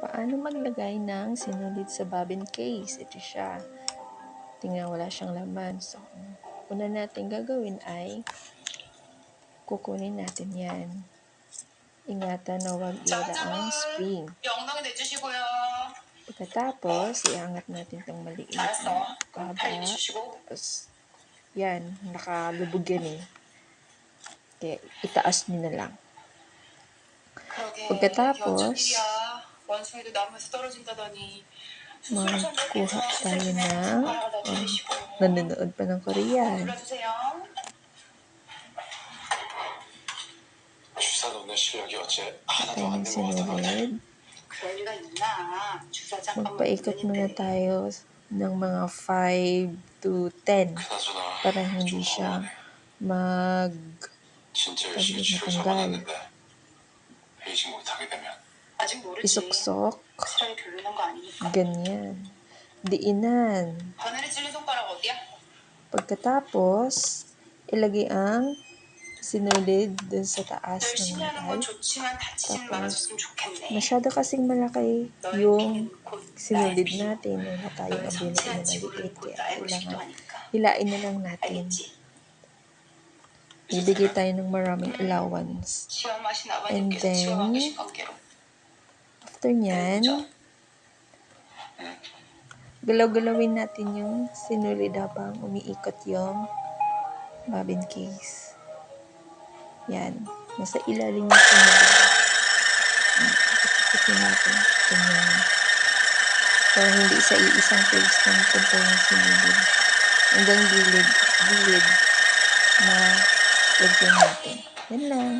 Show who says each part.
Speaker 1: Paano maglagay ng sinulid sa bobbin case? Ito siya. Tingnan, wala siyang laman. So, una natin gagawin ay kukunin natin yan. Ingatan na huwag iwala ang spring. Pagkatapos, iangat natin itong maliit na baba. Tapos, yan, nakalubog yan eh. Kaya, itaas nyo na lang. Pagkatapos, magkuha tayo ng nanonood pa ng Korean. Tayo ng sinulid. Magpaikot muna tayo ng mga 5 to 10 para hindi siya matanggal. Isuksok. Ganyan. Diinan. Pagkatapos, ilagay ang sinulid dun sa taas ng metal. Tapos, masyado kasing malaki yung sinulid natin. Wala tayong ability na maliit. Kaya kailangan hilain na lang natin. Ibigay tayo ng maraming allowance. And then, after nyan, galaw-galawin natin yung sinulid habang umiikot yung bobbin case. Yan. Nasa ilalim yung sinulid. Ikutin natin. Ganyan. Para hindi sa iisang place ng punta yung sinulid. Hanggang gilid na lagyan natin. Yan lang.